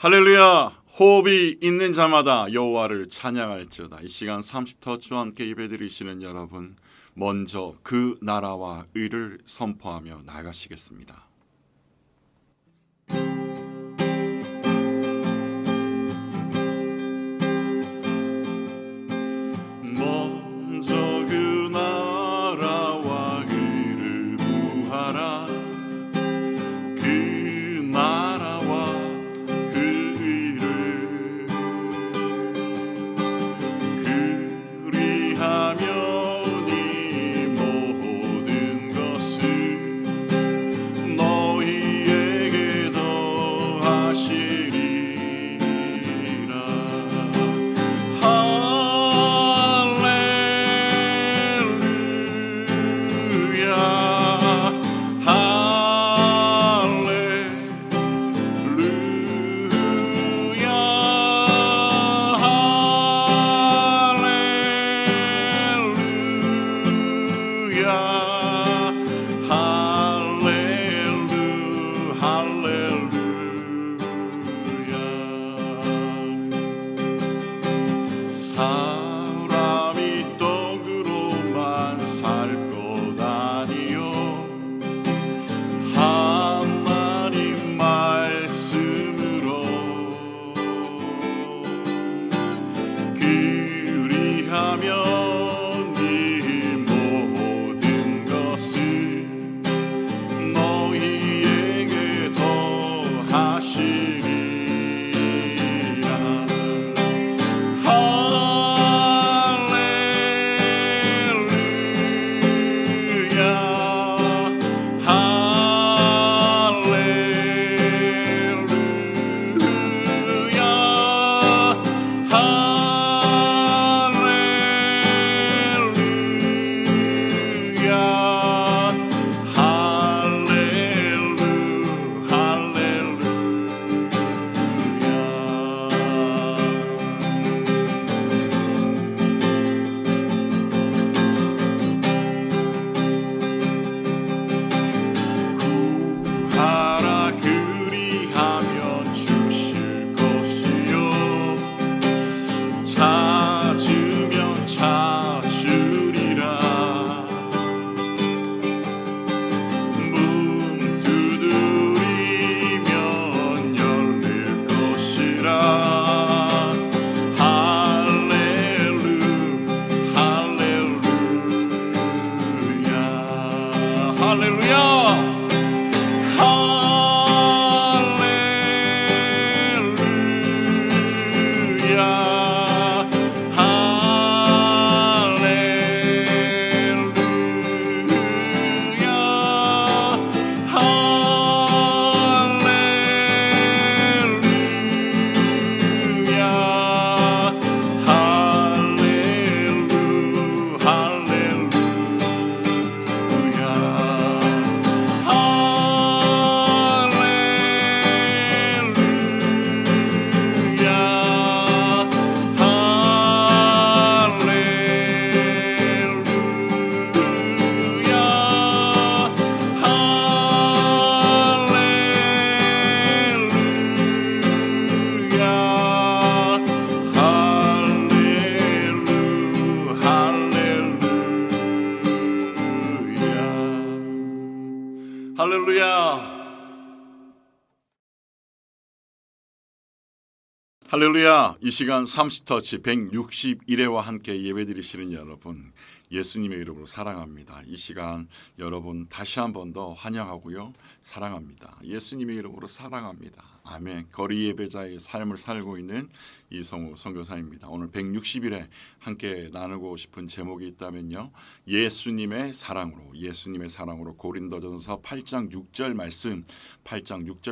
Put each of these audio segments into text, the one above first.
할렐루야. 호흡이 있는 자마다 여호와를 찬양할지어다. 이 시간 30터치와 함께 예배드리시는 여러분, 먼저 그 나라와 의를 선포하며 나가시겠습니다. 먼저 그 나라와 의를 구하라. 그 나라와 그 의를 그리하면 이 모든 것을 너희에게 더하시리라. 사람이 떡으로만 살 것 아니요 하나님 말씀으로 그리하면 이 모든 것을 너희에게 더하시리라. 할렐루야. 할렐루야. 이 시간 30터치 161회와 함께 예배드리시는 여러분, 예수님의 이름으로 사랑합니다. 이 시간 여러분 다시 한 번 더 환영하고요, 사랑합니다. 예수님의 이름으로 사랑합니다. 아멘. 거리 예배자의 삶을 살고 있는 이성우 선교사입니다. 오늘 160일에 함께 나누고 싶은 제목이 있다면요, 예수님의 사랑으로 고린도전서 8장 6절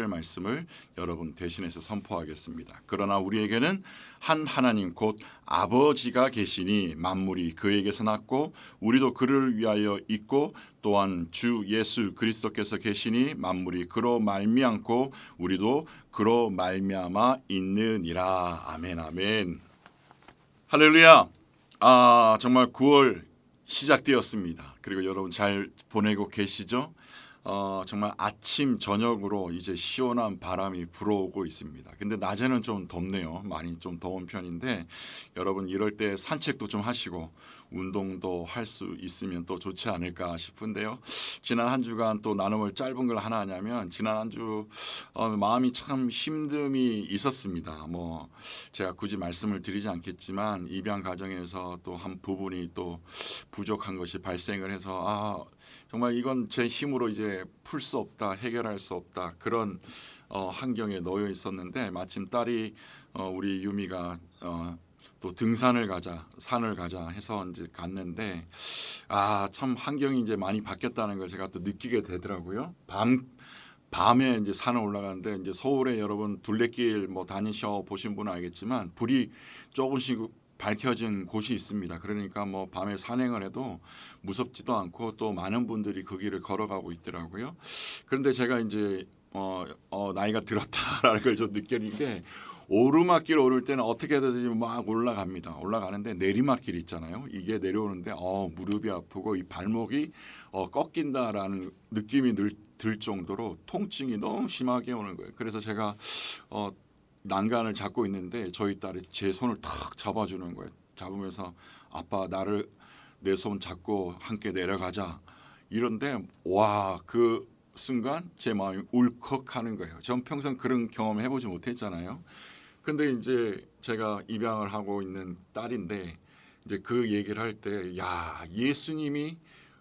말씀을 여러분 대신해서 선포하겠습니다. 그러나 우리에게는 한 하나님 곧 아버지가 계시니 만물이 그에게서 났고 우리도 그를 위하여 있고 또한 주 예수 그리스도께서 계시니 만물이 그로 말미암고 우리도 그로 말미암아 있느니라. 아멘 아멘. 할렐루야. 정말 9월 시작되었습니다. 그리고 여러분 잘 보내고 계시죠? 정말 아침 저녁으로 이제 시원한 바람이 불어오고 있습니다. 근데 낮에는 좀 덥네요. 많이 좀 더운 편인데 여러분 이럴 때 산책도 좀 하시고 운동도 할 수 있으면 또 좋지 않을까 싶은데요. 지난 한 주간 또 나눔을 짧은 걸 하나 하냐면 지난 한 주 마음이 참 힘듦이 있었습니다. 뭐 제가 굳이 말씀을 드리지 않겠지만 입양 과정에서 또 한 부분이 또 부족한 것이 발생을 해서 정말 이건 제 힘으로 이제 풀 수 없다, 해결할 수 없다 그런 환경에 놓여 있었는데 마침 딸이 우리 유미가 또 등산을 가자, 산을 가자 해서 이제 갔는데 참 환경이 이제 많이 바뀌었다는 걸 제가 또 느끼게 되더라고요. 밤에 이제 산을 올라가는데 이제 서울에 여러분 둘레길 뭐 다니셔 보신 분은 알겠지만 불이 조금씩 밝혀진 곳이 있습니다. 그러니까 뭐 밤에 산행을 해도 무섭지도 않고 또 많은 분들이 그 길을 걸어가고 있더라고요. 그런데 제가 이제 나이가 들었다라는 걸 좀 느끼는 게 오르막길 오를 때는 어떻게 해야되지 막 올라갑니다. 올라가는데 내리막길 있잖아요. 이게 내려오는데 무릎이 아프고 이 발목이 꺾인다라는 느낌이 들 정도로 통증이 너무 심하게 오는 거예요. 그래서 제가 난간을 잡고 있는데 저희 딸이 제 손을 탁 잡아주는 거예요. 잡으면서 아빠 나를 내 손 잡고 함께 내려가자. 이런데 그 순간 제 마음이 울컥하는 거예요. 전 평생 그런 경험 해보지 못했잖아요. 근데 이제 제가 입양을 하고 있는 딸인데 이제 그 얘기를 할 때 예수님이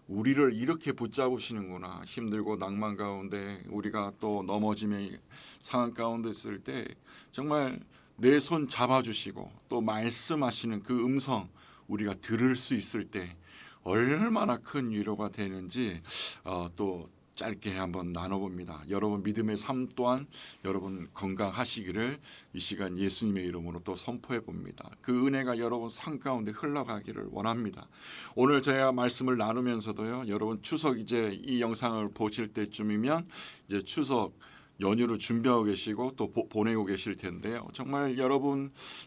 우리를 이렇게 붙잡으시는구나. 힘들고 낭만 가운데 우리가 또 넘어짐의 상황 가운데 있을 때 정말 내 손 잡아주시고 또 말씀하시는 그 음성 우리가 들을 수 있을 때 얼마나 큰 위로가 되는지 또 짧게 한번 나눠봅니다. 여러분 믿음의 삶 또한 여러분 건강하시기를 이 시간 예수님의 이름으로 또 선포해 봅니다. 그 은혜가 여러분 삶 가운데 흘러가기를 원합니다. 오늘 제가 말씀을 나누면서도요. 여러분 추석 이제 이 영상을 보실 때쯤이면 이제 추석 연휴를 준비하고 계시고 또 보내고 계실 텐데요. 정말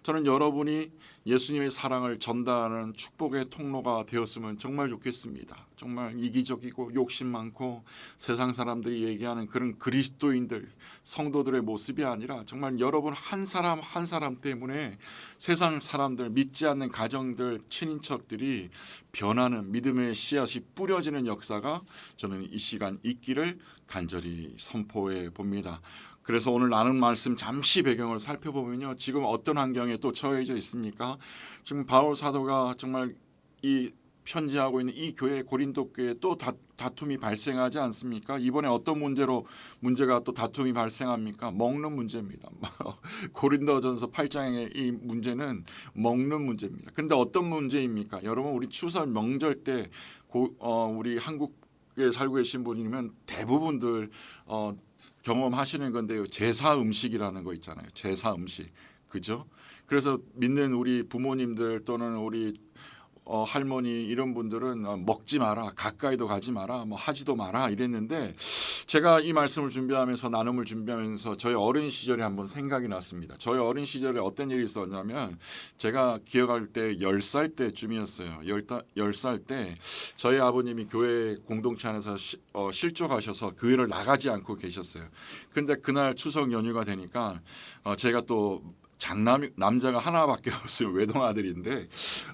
저는 여러분이 예수님의 사랑을 전달하는 축복의 통로가 되었으면 정말 좋겠습니다. 정말 이기적이고 욕심 많고 세상 사람들이 얘기하는 그런 그리스도인들, 성도들의 모습이 아니라 정말 여러분 한 사람 한 사람 때문에 세상 사람들, 믿지 않는 가정들, 친인척들이 변하는 믿음의 씨앗이 뿌려지는 역사가 저는 이 시간 있기를 간절히 선포해 봅니다. 그래서 오늘 나눈 말씀 잠시 배경을 살펴보면요. 지금 어떤 환경에 또 처해져 있습니까? 지금 바울 사도가 정말 이 편지하고 있는 이 교회 고린도 교회에 또 다툼이 발생하지 않습니까? 이번에 어떤 문제가 또 다툼이 발생합니까? 먹는 문제입니다. 고린도전서 8장의 이 문제는 먹는 문제입니다. 그런데 어떤 문제입니까? 여러분 우리 추석 명절 때 우리 한국에 살고 계신 분이면 대부분들 경험하시는 건데요. 제사 음식이라는 거 있잖아요. 제사 음식. 그죠? 그래서 믿는 우리 부모님들 또는 우리 할머니 이런 분들은 먹지 마라, 가까이도 가지 마라, 뭐 하지도 마라 이랬는데 제가 이 말씀을 준비하면서 나눔을 준비하면서 저희 어린 시절에 한번 생각이 났습니다. 저희 어린 시절에 어떤 일이 있었냐면 제가 기억할 때 10살 때쯤이었어요. 10살 때 저희 아버님이 교회 공동체 안에서 실족하셔서 교회를 나가지 않고 계셨어요. 근데 그날 추석 연휴가 되니까 제가 또 남자가 하나밖에 없어요. 외동아들인데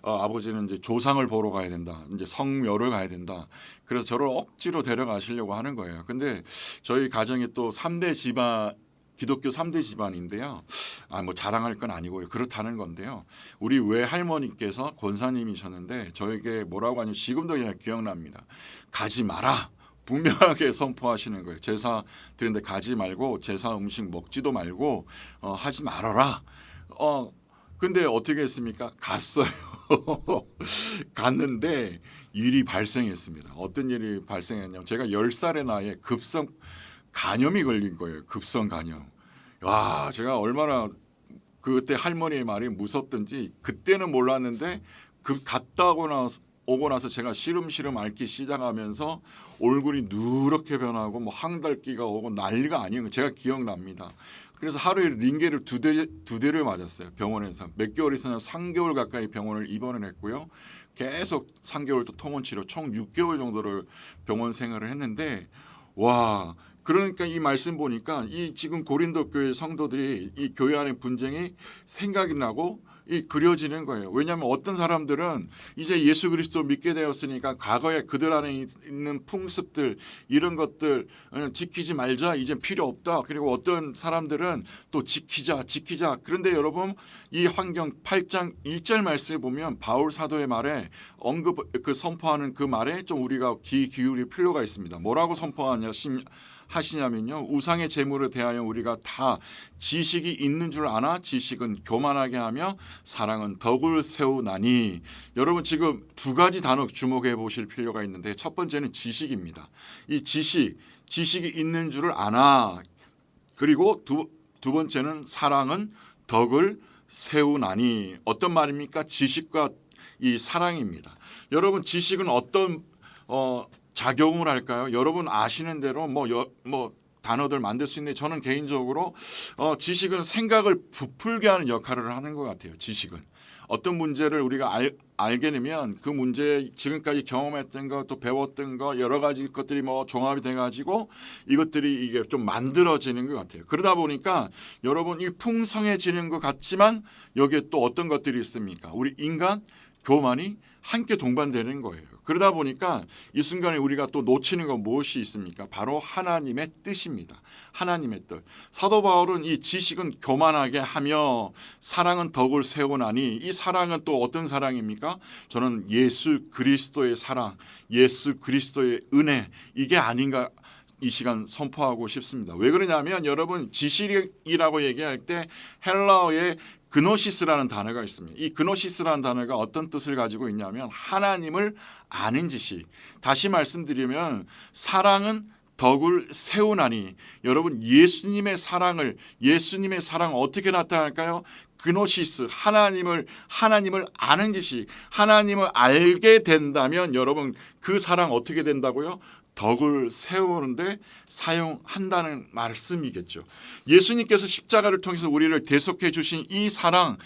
아버지는 이제 조상을 보러 가야 된다. 이제 성묘를 가야 된다. 그래서 저를 억지로 데려가시려고 하는 거예요. 근데 저희 가정이 또 3대 집안 기독교 3대 집안인데요. 뭐 자랑할 건 아니고요. 그렇다는 건데요. 우리 외할머니께서 권사님이셨는데 저에게 뭐라고 하냐면 지금도 그냥 기억납니다. 가지 마라. 분명하게 선포하시는 거예요. 제사 드리는데 가지 말고 제사 음식 먹지도 말고 하지 말아라. 근데 어떻게 했습니까? 갔어요. 갔는데 일이 발생했습니다. 어떤 일이 발생했냐면 제가 10살의 나이에 급성 간염이 걸린 거예요. 급성 간염. 제가 얼마나 그때 할머니의 말이 무섭던지 그때는 몰랐는데 갔다 오고 나서 제가 시름시름 앓기 시작하면서 얼굴이 누렇게 변하고 뭐 황달기가 오고 난리가 아니에요. 제가 기억납니다. 그래서 하루에 링게를 두 대를 맞았어요. 병원에서. 몇 개월 있었냐면 3개월 가까이 병원을 입원을 했고요. 계속 3개월 또 통원 치료 총 6개월 정도를 병원 생활을 했는데 와, 그러니까 이 말씀 보니까 이 지금 고린도 교회 성도들이 이 교회 안의 분쟁이 생각이 나고 이 그려지는 거예요. 왜냐하면 어떤 사람들은 이제 예수 그리스도 믿게 되었으니까 과거에 그들 안에 있는 풍습들 이런 것들 지키지 말자, 이제 필요 없다. 그리고 어떤 사람들은 또 지키자. 그런데 여러분 이 환경 8장 1절 말씀에 보면 바울 사도의 말에 선포하는 그 말에 좀 우리가 귀 기울일 필요가 있습니다. 뭐라고 하시냐면요, 우상의 재물에 대하여 우리가 다 지식이 있는 줄 아나 지식은 교만하게 하며 사랑은 덕을 세우나니. 여러분 지금 두 가지 단어 주목해 보실 필요가 있는데, 첫 번째는 지식입니다. 이 지식이 있는 줄 아나. 그리고 두 번째는 사랑은 덕을 세우나니. 어떤 말입니까? 지식과 이 사랑입니다. 여러분 지식은 어떤 작용을 할까요? 여러분 아시는 대로 단어들 만들 수 있는데, 저는 개인적으로 지식은 생각을 부풀게 하는 역할을 하는 것 같아요. 지식은 어떤 문제를 우리가 알게 되면 그 문제에 지금까지 경험했던 것, 또 배웠던 것, 여러 가지 것들이 종합이 돼가지고 이것들이 이게 좀 만들어지는 것 같아요. 그러다 보니까 여러분 이 풍성해지는 것 같지만 여기에 또 어떤 것들이 있습니까? 우리 인간 교만이 함께 동반되는 거예요. 그러다 보니까 이 순간에 우리가 또 놓치는 건 무엇이 있습니까? 바로 하나님의 뜻입니다. 하나님의 뜻. 사도 바울은 이 지식은 교만하게 하며 사랑은 덕을 세우나니, 이 사랑은 또 어떤 사랑입니까? 저는 예수 그리스도의 사랑, 예수 그리스도의 은혜, 이게 아닌가 이 시간 선포하고 싶습니다. 왜 그러냐면 여러분 지식이라고 얘기할 때 헬라어의 그노시스라는 단어가 있습니다. 이 그노시스라는 단어가 어떤 뜻을 가지고 있냐면 하나님을 아는 지식. 다시 말씀드리면 사랑은 덕을 세우나니. 여러분 예수님의 사랑 어떻게 나타날까요? 그노시스, 하나님을 아는 지식. 하나님을 알게 된다면 여러분 그 사랑 어떻게 된다고요? 덕을 세우는데 사용한다는 말씀이겠죠. 예수님께서 십자가를 통해서 우리를 대속해 주신 이 사랑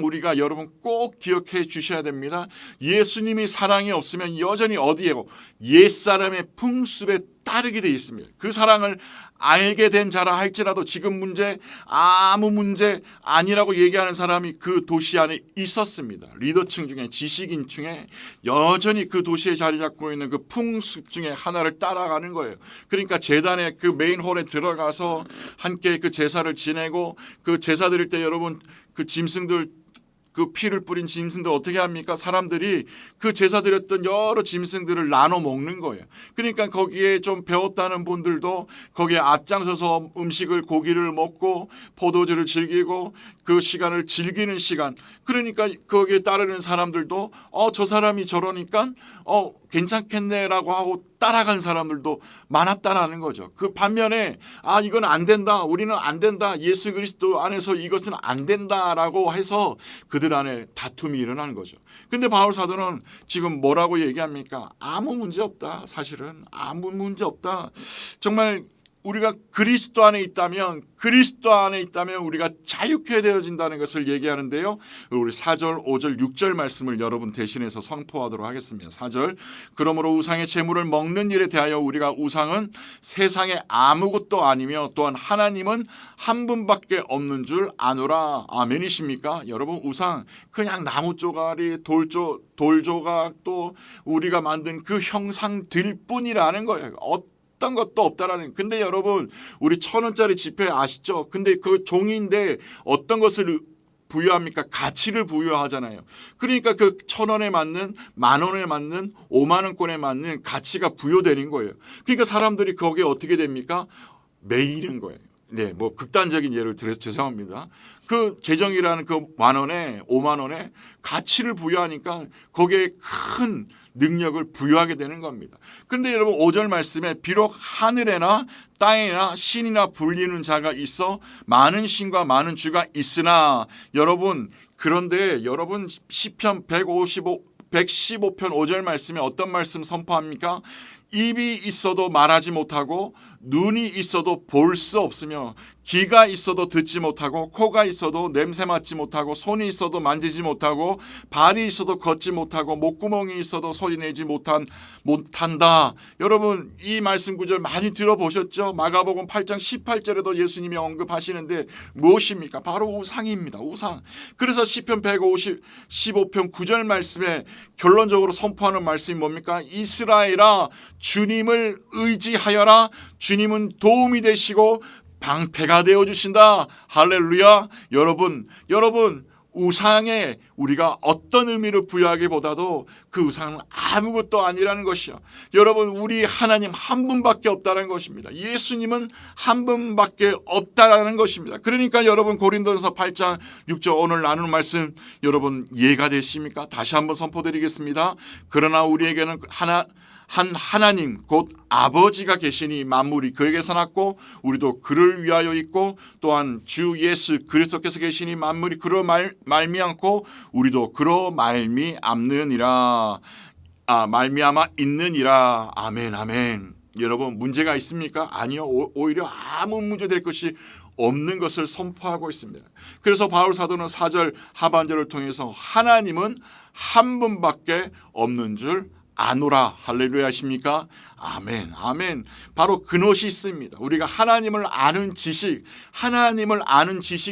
우리가 여러분 꼭 기억해 주셔야 됩니다. 예수님이 사랑이 없으면 여전히 어디에고 옛사람의 풍습에 따르게 되어 있습니다. 그 사랑을 알게 된 자라 할지라도 지금 아무 문제 아니라고 얘기하는 사람이 그 도시 안에 있었습니다. 리더층 중에, 지식인 중에 여전히 그 도시에 자리 잡고 있는 그 풍습 중에 하나를 따라가는 거예요. 그러니까 제단의 그 메인홀에 들어가서 함께 그 제사를 지내고, 그 제사 드릴 때 여러분 그 짐승들, 그 피를 뿌린 짐승들 어떻게 합니까? 사람들이 그 제사 드렸던 여러 짐승들을 나눠 먹는 거예요. 그러니까 거기에 좀 배웠다는 분들도 거기에 앞장서서 고기를 먹고 포도주를 즐기고 그 시간을 즐기는 시간. 그러니까 거기에 따르는 사람들도 저 사람이 저러니까 괜찮겠네라고 하고 따라간 사람들도 많았다라는 거죠. 그 반면에 이건 안 된다, 우리는 안 된다, 예수 그리스도 안에서 이것은 안 된다라고 해서 그들 안에 다툼이 일어나는 거죠. 근데 바울 사도는 지금 뭐라고 얘기합니까? 아무 문제 없다. 사실은 아무 문제 없다. 정말 우리가 그리스도 안에 있다면 우리가 자유케 되어진다는 것을 얘기하는데요. 우리 4절, 5절, 6절 말씀을 여러분 대신해서 선포하도록 하겠습니다. 4절, 그러므로 우상의 재물을 먹는 일에 대하여 우리가 우상은 세상에 아무것도 아니며 또한 하나님은 한 분밖에 없는 줄 아노라. 아멘이십니까? 여러분 우상 그냥 나무 쪼가리, 돌 조각, 또 우리가 만든 그 형상들 뿐이라는 거예요. 어떤 것도 없다라는. 근데 여러분 우리 1,000원짜리 지폐 아시죠? 근데 그 종이인데 어떤 것을 부여합니까? 가치를 부여하잖아요. 그러니까 그 1,000원에 맞는, 10,000원에 맞는, 50,000원권에 맞는 가치가 부여되는 거예요. 그러니까 사람들이 거기에 어떻게 됩니까? 매이는 거예요. 네, 극단적인 예를 들어서 죄송합니다. 그 재정이라는 그 10,000원에 50,000원에 가치를 부여하니까 거기에 큰 능력을 부여하게 되는 겁니다. 그런데 여러분 5절 말씀에 비록 하늘에나 땅에나 신이나 불리는 자가 있어 많은 신과 많은 주가 있으나, 그런데 여러분 시편 115편 5절 말씀에 어떤 말씀 선포합니까? 입이 있어도 말하지 못하고 눈이 있어도 볼 수 없으며 귀가 있어도 듣지 못하고 코가 있어도 냄새 맡지 못하고 손이 있어도 만지지 못하고 발이 있어도 걷지 못하고 목구멍이 있어도 소리내지 못한다. 여러분 이 말씀 구절 많이 들어보셨죠? 마가복음 8장 18절에도 예수님이 언급하시는데 무엇입니까? 바로 우상입니다. 우상. 그래서 시편 115편 9절 말씀에 결론적으로 선포하는 말씀이 뭡니까? 이스라엘아 주님을 의지하여라. 주님은 도움이 되시고 방패가 되어주신다. 할렐루야. 여러분 우상에 우리가 어떤 의미를 부여하기보다도 그 우상은 아무것도 아니라는 것이요. 여러분 우리 하나님 한 분밖에 없다는 것입니다. 예수님은 한 분밖에 없다라는 것입니다. 그러니까 여러분 고린도전서 8장 6절 오늘 나누는 말씀 여러분 이해가 되십니까? 다시 한번 선포드리겠습니다. 그러나 우리에게는 한 하나님 곧 아버지가 계시니 만물이 그에게서 났고 우리도 그를 위하여 있고 또한 주 예수 그리스도께서 계시니 만물이 그로 말미암고 우리도 그로 말미암느니라. 말미암아 있느니라. 아멘 아멘. 여러분 문제가 있습니까? 아니요. 오히려 아무 문제 될 것이 없는 것을 선포하고 있습니다. 그래서 바울 사도는 4절 하반절을 통해서 하나님은 한 분밖에 없는 줄 아노라. 할렐루야 하십니까? 아멘 아멘. 바로 그것이 있습니다. 우리가 하나님을 아는 지식이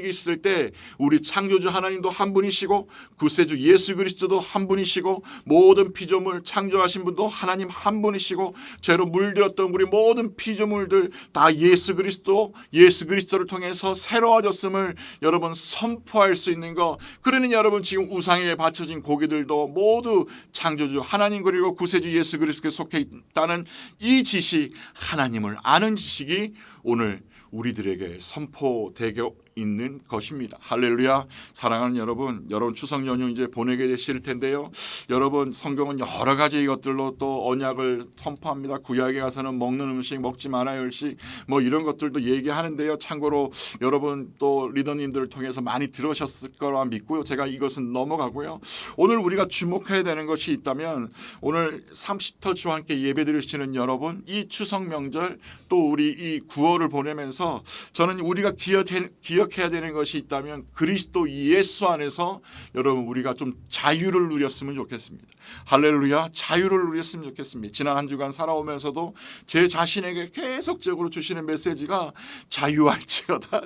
있을 때 우리 창조주 하나님도 한 분이시고 구세주 예수 그리스도도 한 분이시고 모든 피조물 창조하신 분도 하나님 한 분이시고 죄로 물들었던 우리 모든 피조물들 다 예수 그리스도를 통해서 새로워졌음을 여러분 선포할 수 있는 것. 그러니 여러분 지금 우상에 바쳐진 고기들도 모두 창조주 하나님 그리고 구세주 예수 그리스도께 속해 있다는 이 지식, 하나님을 아는 지식이 오늘 우리들에게 선포되고 있는 것입니다. 할렐루야. 사랑하는 여러분 추석 연휴 이제 보내게 되실 텐데요. 여러분 성경은 여러 가지 것들로 또 언약을 선포합니다. 구약에 가서는 먹는 음식 먹지 말아야 음식 뭐 이런 것들도 얘기하는데요. 참고로 여러분 또 리더님들을 통해서 많이 들으셨을 거라 믿고요. 제가 이것은 넘어가고요. 오늘 우리가 주목해야 되는 것이 있다면 오늘 30터치와 함께 예배드리시는 여러분 이 추석 명절 또 우리 이 9월을 보내면서 저는 우리가 기억해야 되는 것이 있다면 그리스도 예수 안에서 여러분 우리가 좀 자유를 누렸으면 좋겠습니다. 할렐루야. 자유를 누렸으면 좋겠습니다. 지난 한 주간 살아오면서도 제 자신에게 계속적으로 주시는 메시지가 자유할지어다.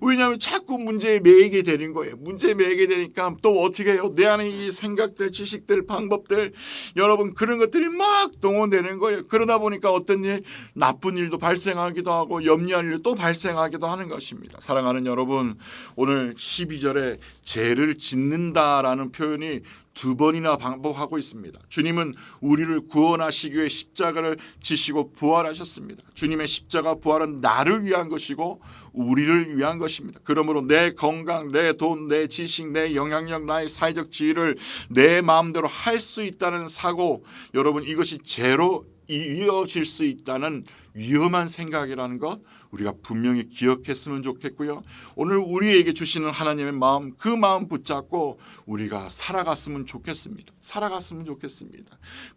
왜냐하면 자꾸 문제에 매이게 되는 거예요. 문제에 매이게 되니까 또 어떻게 해요? 내 안에 이 생각들, 지식들, 방법들 여러분 그런 것들이 막 동원되는 거예요. 그러다 보니까 어떤 일, 나쁜 일도 발생하기도 하고 염려할 일도 또 발생하기도 하는 것입니다. 사랑하는 여러분 오늘 12절에 죄를 짓는다라는 표현이 2번이나 반복하고 있습니다. 주님은 우리를 구원하시기 위해 십자가를 지시고 부활하셨습니다. 주님의 십자가 부활은 나를 위한 것이고 우리를 위한 것입니다. 그러므로 내 건강, 내 돈, 내 지식, 내 영향력, 나의 사회적 지위를 내 마음대로 할 수 있다는 사고 여러분 이것이 죄로 이어질 수 있다는 위험한 생각이라는 것 우리가 분명히 기억했으면 좋겠고요. 오늘 우리에게 주시는 하나님의 마음 그 마음 붙잡고 우리가 살아갔으면 좋겠습니다.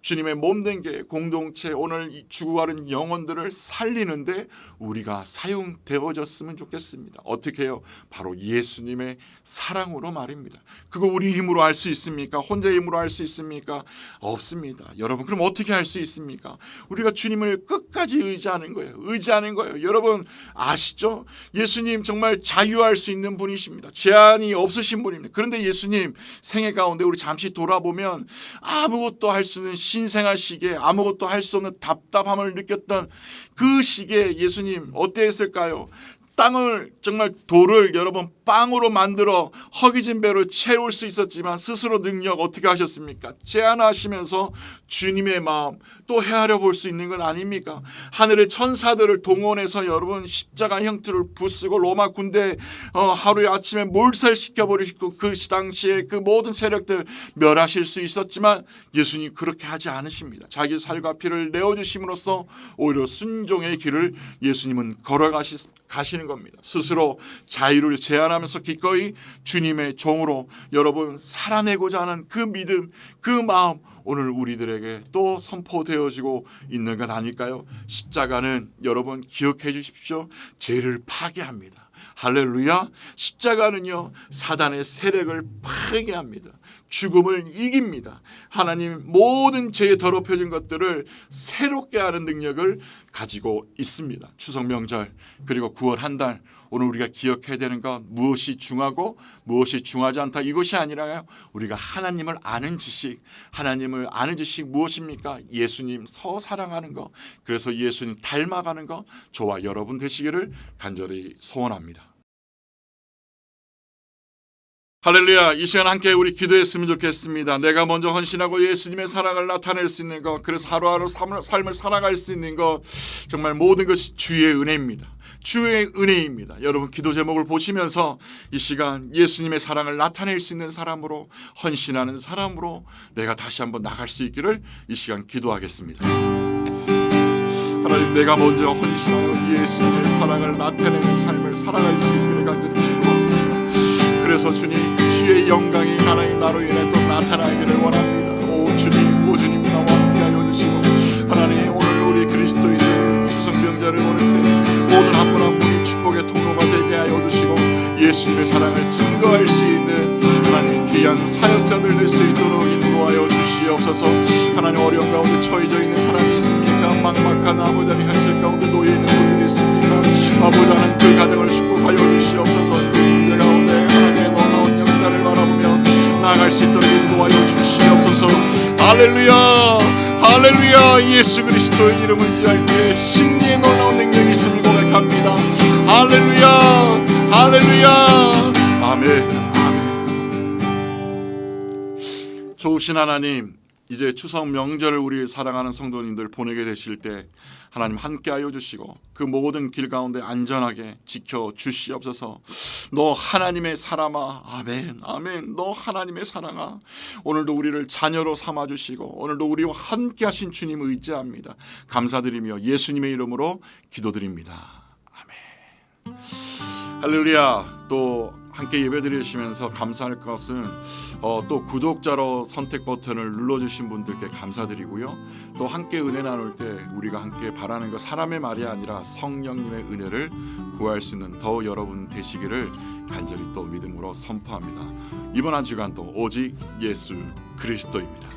주님의 몸된 게 공동체 오늘 죽어가는 영혼들을 살리는데 우리가 사용되어졌으면 좋겠습니다. 어떻게 해요? 바로 예수님의 사랑으로 말입니다. 그거 우리 힘으로 할 수 있습니까? 혼자 힘으로 할 수 있습니까? 없습니다. 여러분 그럼 어떻게 할 수 있습니까? 우리가 주님을 끝까지 의지하는 거예요. 여러분 아시죠? 예수님 정말 자유할 수 있는 분이십니다. 제한이 없으신 분입니다. 그런데 예수님 생애 가운데 우리 잠시 돌아보면 아무것도 할 수 없는 신생아 시기에 아무것도 할 수 없는 답답함을 느꼈던 그 시기에 예수님 어땠을까요? 땅을 정말 돌을 여러분 빵으로 만들어 허기진 배로 채울 수 있었지만 스스로 능력 어떻게 하셨습니까? 제한하시면서 주님의 마음 또 헤아려 볼 수 있는 건 아닙니까? 하늘의 천사들을 동원해서 여러분 십자가 형틀을 부수고 로마 군대 하루에 아침에 몰살시켜 버리시고 그 당시에 그 모든 세력들 멸하실 수 있었지만 예수님 그렇게 하지 않으십니다. 자기 살과 피를 내어주심으로써 오히려 순종의 길을 예수님은 걸어가시는 겁니다. 스스로 자유를 제한하시고 감탄하면서 기꺼이 주님의 종으로 여러분 살아내고자 하는 그 믿음, 그 마음 오늘 우리들에게 또 선포되어지고 있는 것 아닐까요? 십자가는 여러분 기억해 주십시오. 죄를 파괴합니다. 할렐루야. 십자가는요 사단의 세력을 파괴합니다. 죽음을 이깁니다. 하나님 모든 죄에 더럽혀진 것들을 새롭게 하는 능력을 가지고 있습니다. 추석 명절 그리고 9월 한 달 오늘 우리가 기억해야 되는 건 무엇이 중하고 무엇이 중하지 않다 이것이 아니라요. 우리가 하나님을 아는 지식, 하나님을 아는 지식 무엇입니까? 예수님 서 사랑하는 것, 그래서 예수님 닮아가는 것, 저와 여러분 되시기를 간절히 소원합니다. 할렐루야. 이 시간 함께 우리 기도했으면 좋겠습니다. 내가 먼저 헌신하고 예수님의 사랑을 나타낼 수 있는 것, 그래서 하루하루 삶을 살아갈 수 있는 것, 정말 모든 것이 주의 은혜입니다. 주의 은혜입니다. 여러분 기도 제목을 보시면서 이 시간 예수님의 사랑을 나타낼 수 있는 사람으로, 헌신하는 사람으로 내가 다시 한번 나갈 수 있기를 이 시간 기도하겠습니다. 하나님, 내가 먼저 헌신하고 예수님의 사랑을 나타내는 삶을 살아갈 수 있기를 간절히 기도합니다. 그래서 주님, 주의 영광이 하나님 나로 인해 또 나타나기를 원합니다. 오 주님, 오 주님 나와 함께하여 주시고, 하나님 오늘 우리 그리스도인들 추석 명절을 보낼 때 모든 한 분 한 분이 축복의 통로가 되게 하여 주시고, 예수님의 사랑을 증거할 수 있는 하나님 귀한 사역자들 될 수 있도록 인도하여 주시옵소서. 하나님, 어려운 가운데 처해져 있는 사람이 있습니까? 막막한 아버지 현실 가운데 놓여 있는 분들이 있습니까? 아버지 하나님 그 가정을 축복하여 주시옵소서. 그 문제 가운데 하나님의 놀라운 역사를 바라보며 나아갈 수 있도록 인도하여 주시옵소서. 할렐루야, 할렐루야. 예수 그리스도의 이름을 위할 때 승리의 놀라운 능력이 있음을 고백합니다. 할렐루야, 할렐루야. 아멘. 좋으신 하나님, 이제 추석 명절을 우리 사랑하는 성도님들 보내게 되실 때 하나님 함께하여 주시고 그 모든 길 가운데 안전하게 지켜 주시옵소서. 너 하나님의 사람아. 아멘, 아멘. 너 하나님의 사랑아. 오늘도 우리를 자녀로 삼아 주시고 오늘도 우리와 함께 하신 주님 의지합니다. 감사드리며 예수님의 이름으로 기도드립니다. 아멘. 할렐루야. 또 함께 예배드리시면서 감사할 것은 또 구독자로 선택 버튼을 눌러주신 분들께 감사드리고요. 또 함께 은혜 나눌 때 우리가 함께 바라는 것 사람의 말이 아니라 성령님의 은혜를 구할 수 있는 더 여러분 되시기를 간절히 또 믿음으로 선포합니다. 이번 한 주간도 오직 예수 그리스도입니다.